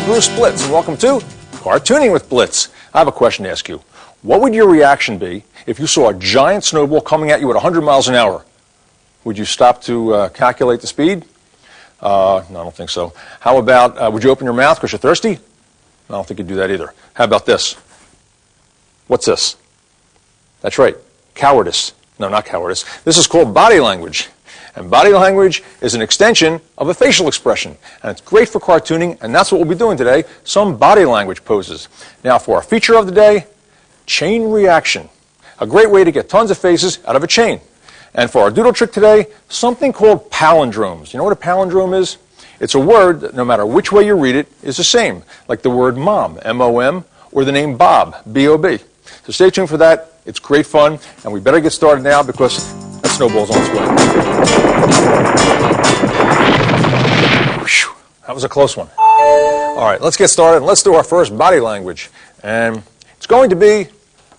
I'm Bruce Blitz, and welcome to Cartooning with Blitz. I have a question to ask you. What would your reaction be if you saw a giant snowball coming at you at 100 miles an hour? Would you stop to calculate the speed? No, I don't think so. How about, would you open your mouth because you're thirsty? I don't think you'd do that either. How about this? What's this? That's right, cowardice. No, not cowardice. This is called body language. And body language is an extension of a facial expression. And it's great for cartooning, and that's what we'll be doing today, some body language poses. Now for our feature of the day, chain reaction. A great way to get tons of faces out of a chain. And for our doodle trick today, something called palindromes. You know what a palindrome is? It's a word that no matter which way you read it is the same, like the word mom, M-O-M, or the name Bob, B-O-B. So stay tuned for that. It's great fun, and we better get started now because that snowball's on its way. Whew, that was a close one. All right, let's get started, and let's do our first body language. And it's going to be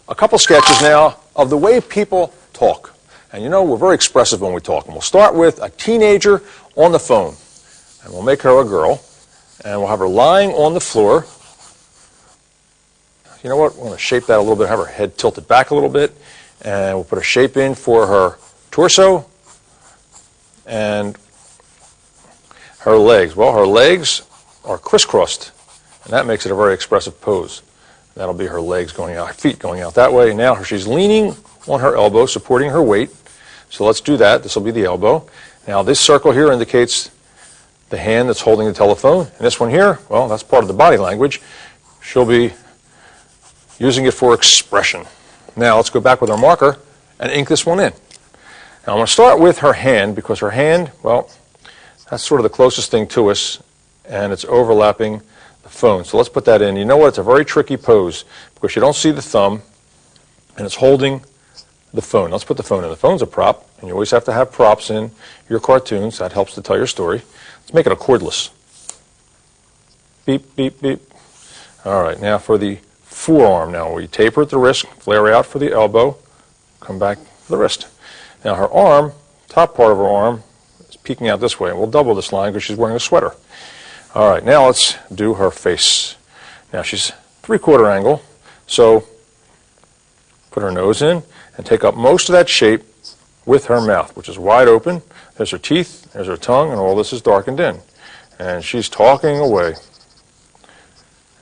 a couple sketches now of the way people talk. And you know, we're very expressive when we talk. And we'll start with a teenager on the phone. And we'll make her a girl. And we'll have her lying on the floor. You know what? We're going to shape that a little bit, have her head tilted back a little bit. And we'll put a shape in for her torso and her legs. Well, her legs are crisscrossed. And that makes it a very expressive pose. That'll be her legs going out, feet going out that way. Now she's leaning on her elbow, supporting her weight. So let's do that. This will be the elbow. Now this circle here indicates the hand that's holding the telephone. And this one here, well, that's part of the body language. She'll be using it for expression. Now let's go back with our marker and ink this one in. Now I'm going to start with her hand because her hand, well, that's sort of the closest thing to us, and it's overlapping the phone. So let's put that in. You know what? It's a very tricky pose because you don't see the thumb, and it's holding the phone. Let's put the phone in. The phone's a prop, and you always have to have props in your cartoons. That helps to tell your story. Let's make it a cordless. Beep, beep, beep. All right, now for the forearm. Now we taper at the wrist, flare out for the elbow, come back for the wrist. Now her arm, top part of her arm, is peeking out this way, and we'll double this line because she's wearing a sweater. All right, now let's do her face. Now she's 3/4 angle, so put her nose in and take up most of that shape with her mouth, which is wide open. There's her teeth, there's her tongue, and all this is darkened in. And she's talking away.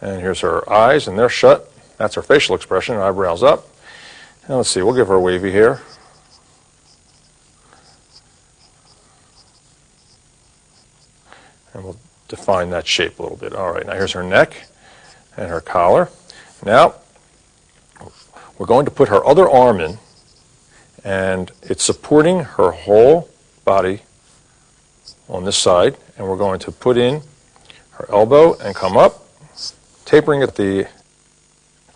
And here's her eyes, and they're shut. That's her facial expression, eyebrows up. And let's see, we'll give her wavy hair. And we'll define that shape a little bit. All right, now here's her neck and her collar. Now, we're going to put her other arm in, and it's supporting her whole body on this side, and we're going to put in her elbow and come up, tapering at the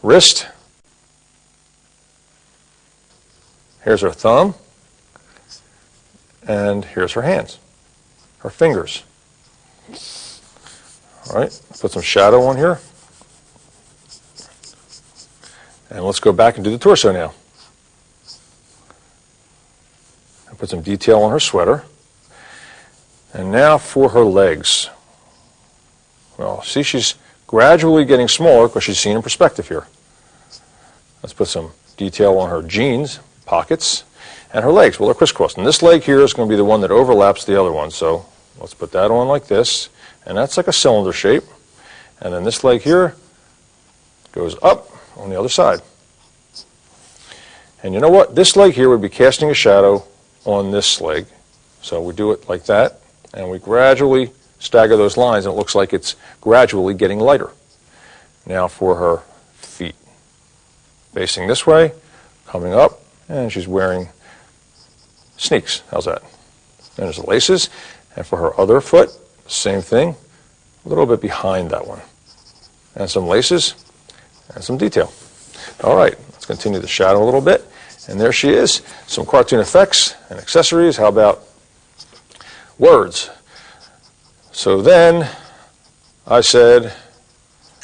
wrist. Here's her thumb, and here's her hands, her fingers. All right, put some shadow on here. And let's go back and do the torso now. And put some detail on her sweater. And now for her legs. Well, see, she's gradually getting smaller because she's seen in perspective here. Let's put some detail on her jeans, pockets, and her legs. Well, they're crisscrossed. And this leg here is going to be the one that overlaps the other one. So let's put that on like this. And that's like a cylinder shape. And then this leg here goes up on the other side. And you know what? This leg here would be casting a shadow on this leg. So we do it like that, and we gradually stagger those lines, and it looks like it's gradually getting lighter. Now for her feet. Facing this way, coming up, and she's wearing sneaks. How's that? And there's the laces. And for her other foot, same thing, a little bit behind that one. And some laces and some detail. All right, let's continue the shadow a little bit. And there she is. Some cartoon effects and accessories. How about words? So then I said,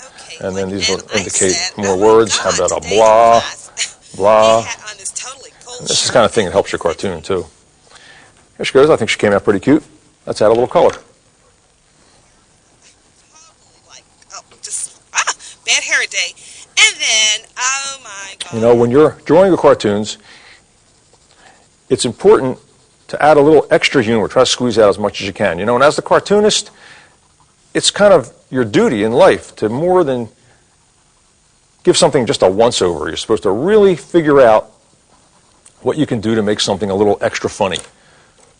okay, and then these will indicate more words. How about a blah, blah. And this is the kind of thing that helps your cartoon too. Here she goes. I think she came out pretty cute. Let's add a little color. bad hair day. And then, oh my God. You know, when you're drawing the cartoons, it's important to add a little extra humor. Try to squeeze out as much as you can. You know, and as the cartoonist, it's kind of your duty in life to more than give something just a once-over. You're supposed to really figure out what you can do to make something a little extra funny.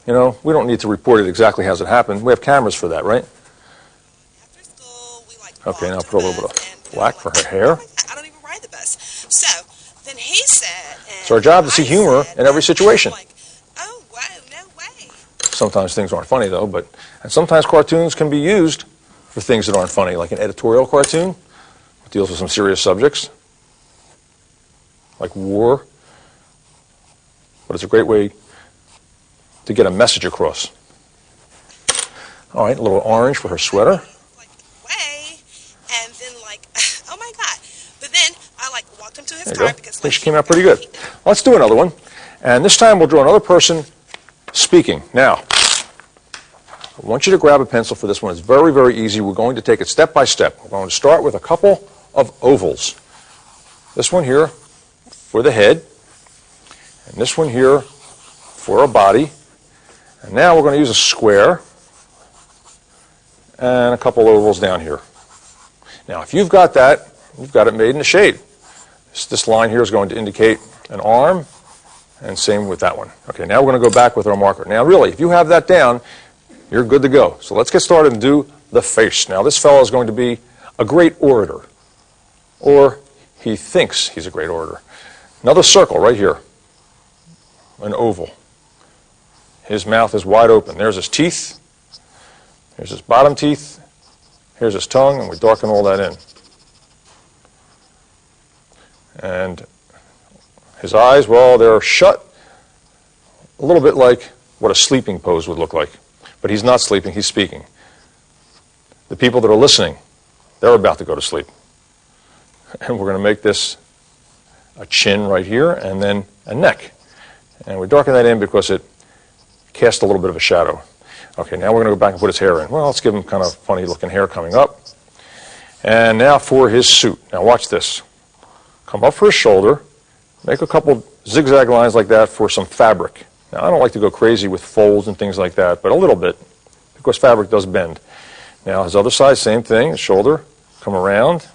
You know, we don't need to report it exactly as it happened. We have cameras for that, right? After school, we like Okay, now walked put a to little the bit bus, of and black I'm for like, her hair. "Oh my God, I don't even ride the bus." So then he said, and It's our job to see I humor said, in every situation. I'm like, oh, wow, no way. Sometimes things aren't funny, though, and sometimes cartoons can be used for things that aren't funny, like an editorial cartoon that deals with some serious subjects, like war. But it's a great way to get a message across. All right, a little orange for her sweater. Like, way. And then, like, oh my God. But then I, like, walked him to his There you car go. I because, think like, she came out pretty good. Let's do another one. And this time we'll draw another person speaking. Now, I want you to grab a pencil for this one. It's very, very easy. We're going to take it step by step. We're going to start with a couple of ovals. This one here for the head, and this one here for a body. And now we're going to use a square and a couple ovals down here. Now, if you've got that, you've got it made in a shade. This line here is going to indicate an arm, and same with that one. Okay, now we're going to go back with our marker. Now, really, if you have that down, you're good to go. So let's get started and do the face. Now, this fellow is going to be a great orator, or he thinks he's a great orator. Another circle right here, an oval. His mouth is wide open. There's his teeth. Here's his bottom teeth. Here's his tongue, and we darken all that in. And his eyes, well, they're shut, a little bit like what a sleeping pose would look like. But he's not sleeping, he's speaking. The people that are listening, they're about to go to sleep. And we're going to make this a chin right here, and then a neck. And we darken that in because it casts a little bit of a shadow. Okay, now we're going to go back and put his hair in. Well, let's give him kind of funny looking hair coming up. And now for his suit. Now watch this. Come up for his shoulder, make a couple zigzag lines like that for some fabric. Now I don't like to go crazy with folds and things like that, but a little bit, because fabric does bend. Now his other side, same thing, his shoulder, come around,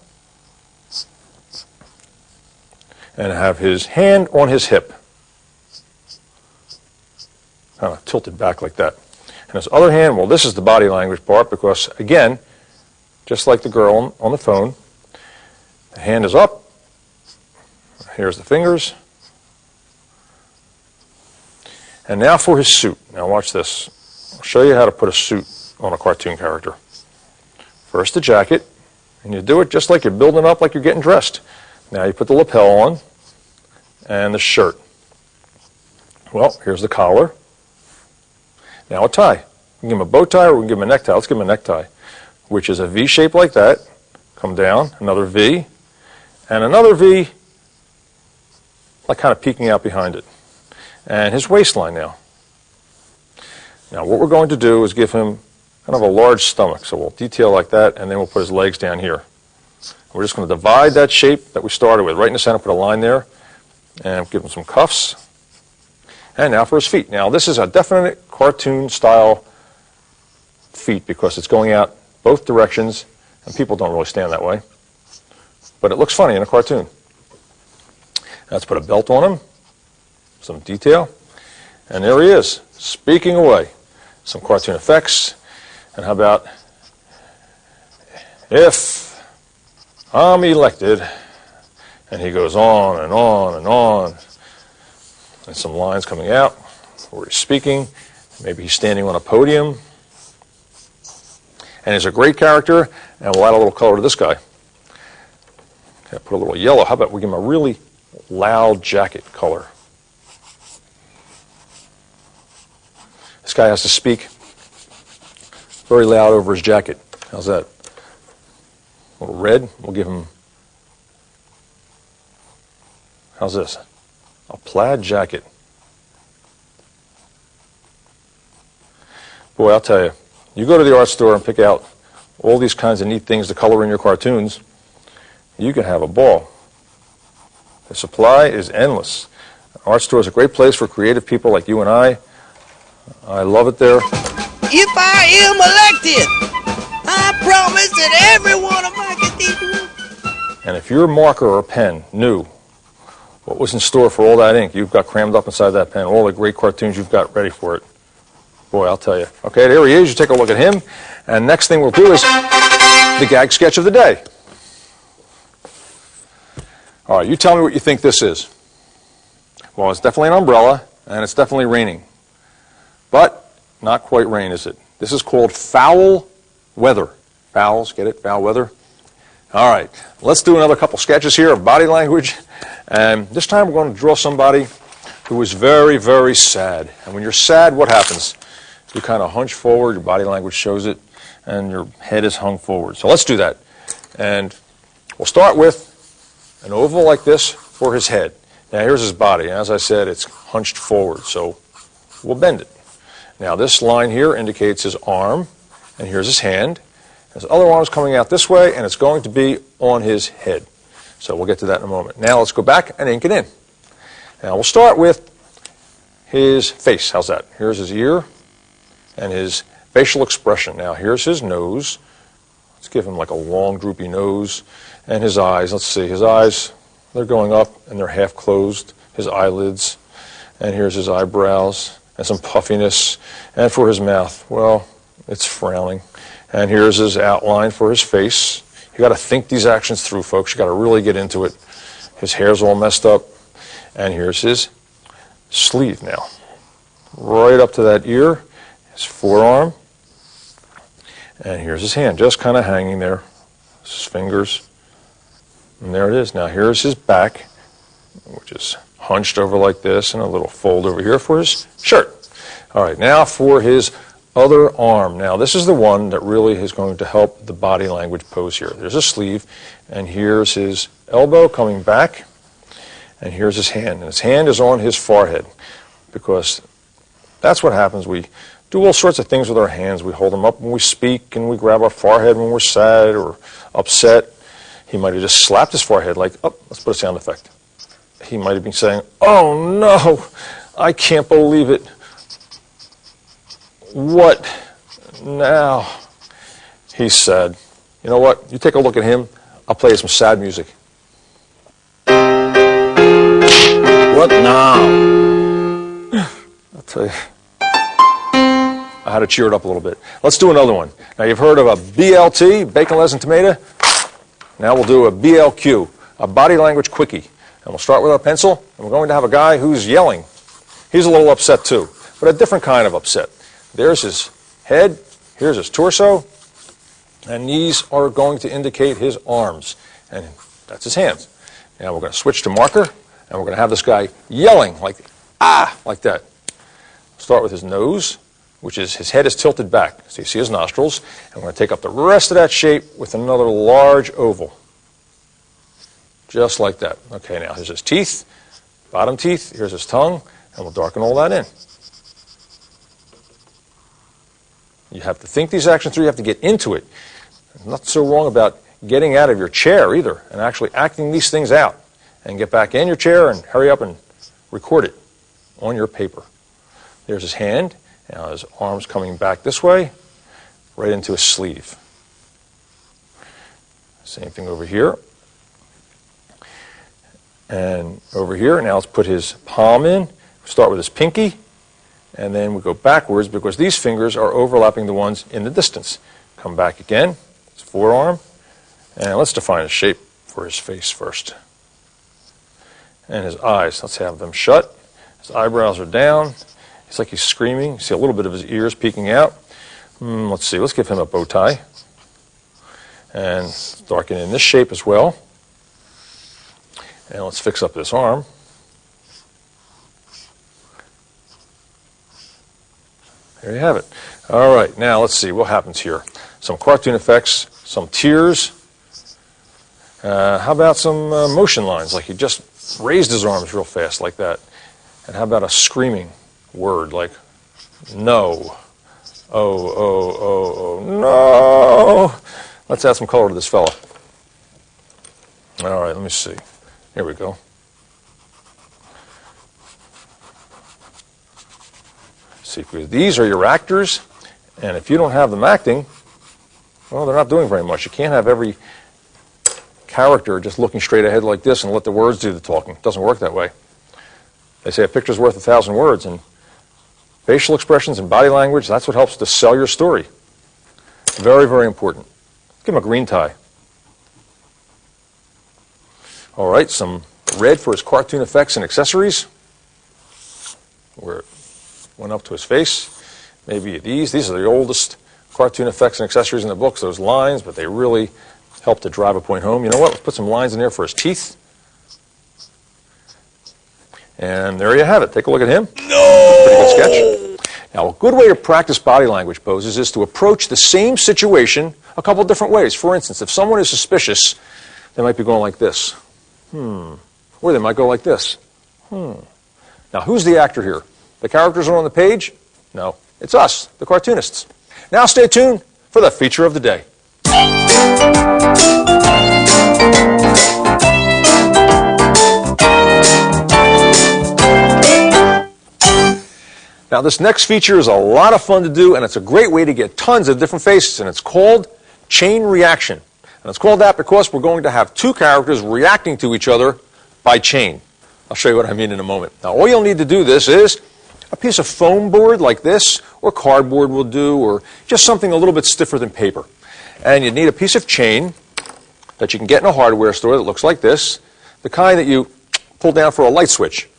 and have his hand on his hip. Kind of tilted back like that. And his other hand, well, this is the body language part because, again, just like the girl on the phone, the hand is up. Here's the fingers. And now for his suit. Now watch this. I'll show you how to put a suit on a cartoon character. First the jacket, and you do it just like you're building up, like you're getting dressed. Now you put the lapel on and the shirt. Well, here's the collar. Now a tie. We can give him a bow tie or we can give him a necktie. Let's give him a necktie, which is a V shape like that. Come down, another V, and another V, like kind of peeking out behind it. And his waistline now. Now what we're going to do is give him kind of a large stomach. So we'll detail like that, and then we'll put his legs down here. We're just going to divide that shape that we started with. Right in the center, put a line there, and give him some cuffs. And now for his feet. Now this is a definite cartoon style feet because it's going out both directions, and people don't really stand that way. But it looks funny in a cartoon. Now let's put a belt on him, some detail, and there he is, speaking away. Some cartoon effects, and how about, if I'm elected, and he goes on and on and on, and some lines coming out where he's speaking. Maybe he's standing on a podium. And he's a great character, and we'll add a little color to this guy. Okay, put a little yellow. How about we give him a really loud jacket color? This guy has to speak very loud over his jacket. How's that? A little red. We'll give him, how's this? A plaid jacket. Boy, I'll tell you, you go to the art store and pick out all these kinds of neat things to color in your cartoons. you can have a ball. The supply is endless. Art store is a great place for creative people like you and I. I love it there. If I am elected, I promise that every one of my cathedrals. And if your marker or pen knew what was in store for all that ink you've got crammed up inside that pen, all the great cartoons you've got ready for it, boy, I'll tell you. Okay, there he is. You take a look at him. And next thing we'll do is the gag sketch of the day. All right, you tell me what you think this is. Well, it's definitely an umbrella, and it's definitely raining. But not quite rain, is it? This is called foul weather. Fouls, get it? Foul weather. All right, let's do another couple sketches here of body language. And this time we're going to draw somebody who is very, very sad. And when you're sad, what happens? You kind of hunch forward, your body language shows it, and your head is hung forward. So let's do that. And we'll start with an oval like this for his head. Now here's his body. As I said, it's hunched forward, so we'll bend it. Now this line here indicates his arm, and here's his hand. His other arm's coming out this way, and it's going to be on his head. So we'll get to that in a moment. Now let's go back and ink it in. Now we'll start with his face. How's that? Here's his ear and his facial expression. Now here's his nose. Let's give him like a long droopy nose. And his eyes. Let's see. His eyes, they're going up and they're half closed. His eyelids. And here's his eyebrows and some puffiness. And for his mouth, well, it's frowning. And here's his outline for his face. You got to think these actions through, folks. You got to really get into it. His hair's all messed up. And here's his sleeve now. Right up to that ear. His forearm. And here's his hand, just kind of hanging there. His fingers. And there it is. Now here's his back, which is hunched over like this, and a little fold over here for his shirt. All right, now for his other arm. Now this is the one that really is going to help the body language pose here. There's a sleeve, and here's his elbow coming back, and here's his hand. And his hand is on his forehead, because that's what happens. We do all sorts of things with our hands. We hold them up when we speak, and we grab our forehead when we're sad or upset. He might have just slapped his forehead like, oh, let's put a sound effect. He might have been saying, oh no, I can't believe it. What now? He said, you know what? You take a look at him. I'll play you some sad music. What now? I'll tell you. I had to cheer it up a little bit. Let's do another one. Now you've heard of a BLT, bacon, lettuce, and tomato. Now we'll do a BLQ, a body language quickie. And we'll start with our pencil, and we're going to have a guy who's yelling. He's a little upset too, but a different kind of upset. There's his head, here's his torso, and these are going to indicate his arms, and that's his hands. Now we're going to switch to marker, and we're going to have this guy yelling like, ah, like that. Start with his nose, which is his head is tilted back. So you see his nostrils, and we're going to take up the rest of that shape with another large oval. Just like that. Okay, now here's his teeth, bottom teeth, here's his tongue, and we'll darken all that in. You have to think these actions through, you have to get into it. There's nothing so wrong about getting out of your chair either, and actually acting these things out. And get back in your chair and hurry up and record it on your paper. There's his hand. Now his arm's coming back this way, right into his sleeve. Same thing over here. And over here, now let's put his palm in. Start with his pinky, and then we go backwards because these fingers are overlapping the ones in the distance. Come back again, his forearm, and let's define a shape for his face first. And his eyes, let's have them shut. His eyebrows are down. It's like he's screaming. You see a little bit of his ears peeking out. Let's see, let's give him a bow tie. And darken in this shape as well. And let's fix up this arm. There you have it. All right, now let's see what happens here. Some cartoon effects, some tears. How about some motion lines, like he just raised his arms real fast like that. And how about a screaming word like no. Oh, no. Let's add some color to this fella. All right, let me see. Here we go. See, because these are your actors, and if you don't have them acting, well, they're not doing very much. You can't have every character just looking straight ahead like this and let the words do the talking. It doesn't work that way. They say a picture's worth 1,000 words, and facial expressions and body language, that's what helps to sell your story. Very, very important. Give him a green tie. All right, some red for his cartoon effects and accessories, where it went up to his face. Maybe these are the oldest cartoon effects and accessories in the books, those lines, but they really help to drive a point home. You know what? Let's put some lines in there for his teeth. And there you have it. Take a look at him. No! Pretty good sketch. Now, a good way to practice body language poses is to approach the same situation a couple different ways. For instance, if someone is suspicious, they might be going like this. Or they might go like this. Now, who's the actor here? The characters are on the page? No, it's us, the cartoonists. Now stay tuned for the feature of the day. Now, this next feature is a lot of fun to do, and it's a great way to get tons of different faces, and it's called chain reaction. And it's called that because we're going to have two characters reacting to each other by chain. I'll show you what I mean in a moment. Now, all you'll need to do this is a piece of foam board like this, or cardboard will do, or just something a little bit stiffer than paper. And you need a piece of chain that you can get in a hardware store that looks like this, the kind that you pull down for a light switch.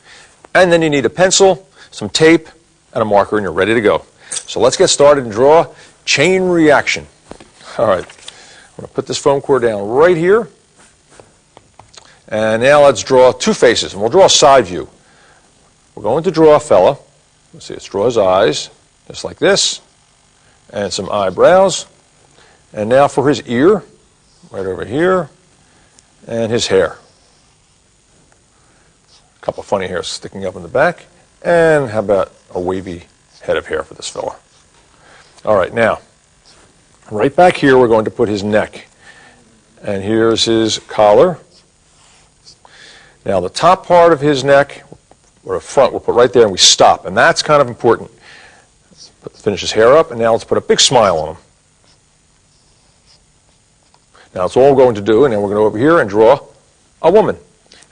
And then you need a pencil, some tape, and a marker, and you're ready to go. So let's get started and draw chain reaction. All right. I'm going to put this foam core down right here. And now let's draw two faces, and we'll draw a side view. We're going to draw a fella. Let's see, let's draw his eyes, just like this, and some eyebrows. And now for his ear, right over here, and his hair. A couple funny hairs sticking up in the back. And how about a wavy head of hair for this fella? All right, now, right back here, we're going to put his neck. And here's his collar. Now, the top part of his neck, or the front, we'll put right there, and we stop. And that's kind of important. Finish his hair up, and now let's put a big smile on him. Now, that's all we're going to do, and then we're going to go over here and draw a woman.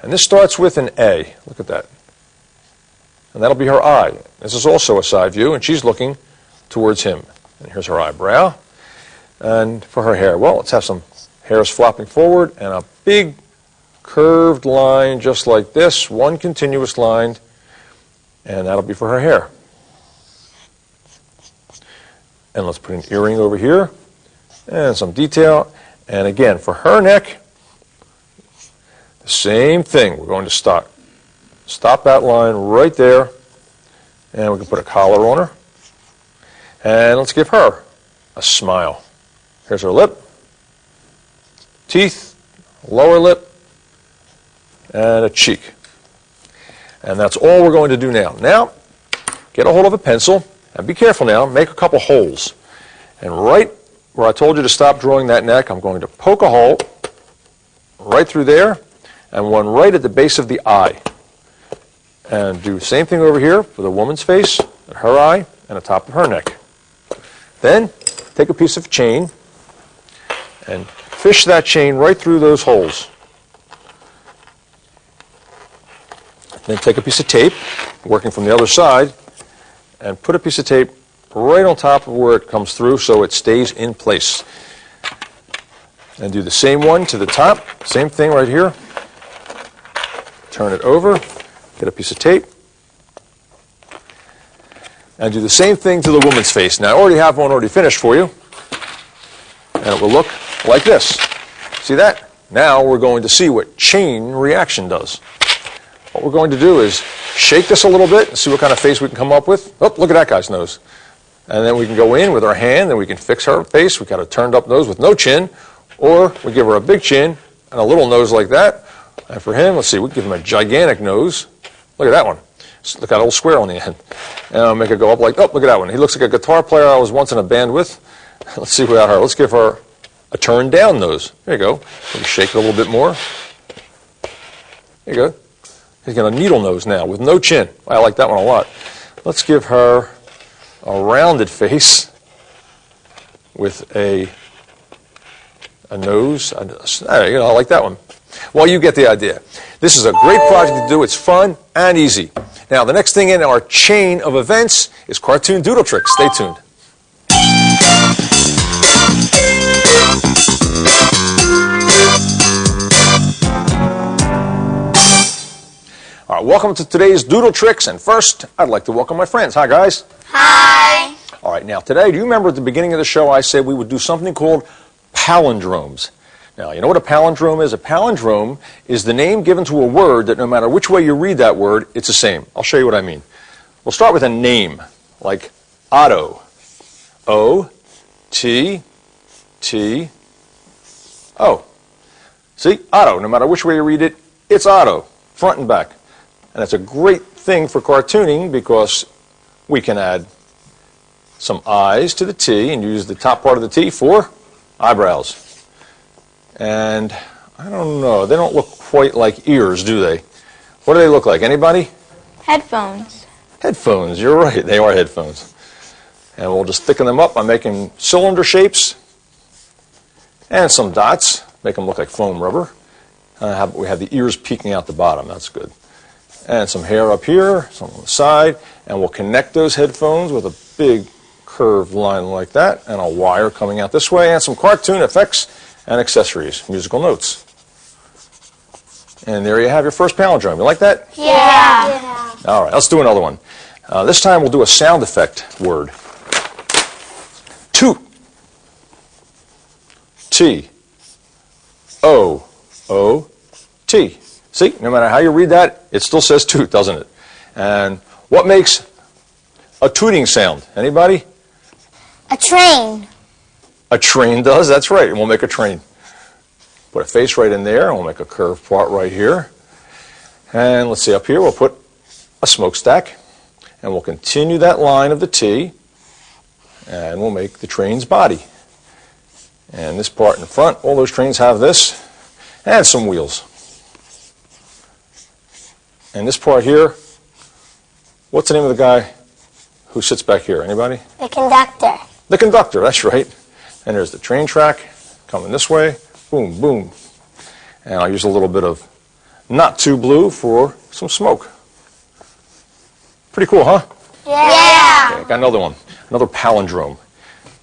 And this starts with an A. Look at that. And that'll be her eye. This is also a side view, and she's looking towards him. And here's her eyebrow. And for her hair, well, let's have some hairs flopping forward and a big curved line just like this, one continuous line, and that'll be for her hair. And let's put an earring over here and some detail. And again, for her neck, the same thing. We're going to stop that line right there, and we can put a collar on her. And let's give her a smile. Here's her lip, teeth, lower lip, and a cheek. And that's all we're going to do now. Now, get a hold of a pencil, and be careful now, make a couple holes. And right where I told you to stop drawing that neck, I'm going to poke a hole right through there, and one right at the base of the eye. And do the same thing over here for the woman's face, her eye, and the top of her neck. Then, take a piece of chain and fish that chain right through those holes. Then take a piece of tape, working from the other side, and put a piece of tape right on top of where it comes through so it stays in place. And do the same one to the top, same thing right here. Turn it over, get a piece of tape, and do the same thing to the woman's face. Now, I already have one already finished for you, and it will look like this. See that? Now we're going to see what chain reaction does. What we're going to do is shake this a little bit and see what kind of face we can come up with. Oh, look at that guy's nose. And then we can go in with our hand and we can fix her face. We got a turned up nose with no chin, or we give her a big chin and a little nose like that. And for him, let's see, we give him a gigantic nose. Look at that one. Look at that little square on the end. And I'll make it go up like, oh, look at that one. He looks like a guitar player I was once in a band with. Let's see without her. Let's give her a turned down nose. There you go. Maybe shake it a little bit more. There you go. He's got a needle nose now with no chin. I like that one a lot. Let's give her a rounded face with a nose. There you go. I like that one. Well, you get the idea. This is a great project to do. It's fun and easy. Now, the next thing in our chain of events is cartoon doodle tricks. Stay tuned. All right, welcome to today's doodle tricks. And first, I'd like to welcome my friends. Hi, guys. Hi. All right, now today, do you remember at the beginning of the show I said we would do something called palindromes? Now, you know what a palindrome is? A palindrome is the name given to a word that no matter which way you read that word, it's the same. I'll show you what I mean. We'll start with a name, like Otto. O-T-T-O. See? Otto. No matter which way you read it, it's Otto, front and back. And it's a great thing for cartooning because we can add some eyes to the T and use the top part of the T for eyebrows. And I don't know, they don't look quite like ears, do they? What do they look like? Anybody? Headphones. Headphones, you're right, they are headphones. And we'll just thicken them up by making cylinder shapes and some dots, make them look like foam rubber. We have the ears peeking out the bottom, that's good. And some hair up here, some on the side, and we'll connect those headphones with a big curved line like that, and a wire coming out this way, and some cartoon effects and accessories, musical notes. And there you have your first palindrome. You like that? Yeah. All right, let's do another one. This time we'll do a sound effect word. Toot. T-O-O-T. See, no matter how you read that, it still says toot, doesn't it? And what makes a tooting sound? Anybody? A train. A train does, that's right, and we'll make a train. Put a face right in there, and we'll make a curved part right here. And let's see, up here we'll put a smokestack, and we'll continue that line of the T, and we'll make the train's body. And this part in front, all those trains have this, and some wheels. And this part here, what's the name of the guy who sits back here? Anybody? The conductor. The conductor, that's right. And there's the train track coming this way. Boom, boom. And I'll use a little bit of not too blue for some smoke. Pretty cool, huh? Yeah. Okay, got another one. Another palindrome.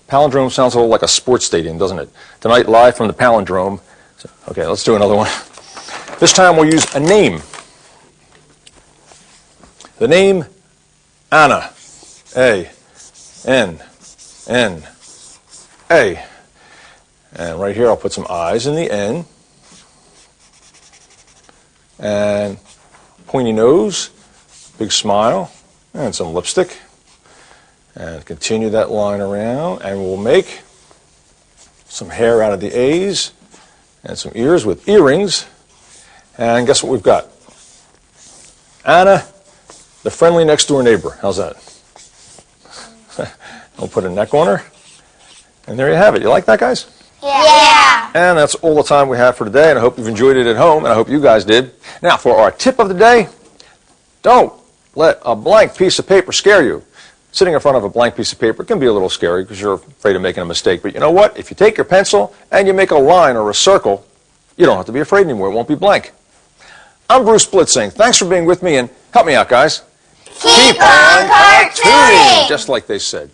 Palindrome sounds a little like a sports stadium, doesn't it? Tonight, live from the palindrome. Okay, let's do another one. This time we'll use a name. The name Anna. A-N-N-A. And right here I'll put some eyes in the N. And pointy nose, big smile, and some lipstick. And continue that line around, and we'll make some hair out of the A's and some ears with earrings. And guess what we've got? Anna, the friendly next door neighbor. How's that? I'll put a neck on her. And there you have it. You like that, guys? Yeah. And that's all the time we have for today, and I hope you've enjoyed it at home, and I hope you guys did. Now, for our tip of the day, don't let a blank piece of paper scare you. Sitting in front of a blank piece of paper can be a little scary because you're afraid of making a mistake. But you know what? If you take your pencil and you make a line or a circle, you don't have to be afraid anymore. It won't be blank. I'm Bruce Blica saying thanks for being with me, and help me out, guys. Keep on cartooning! Just like they said.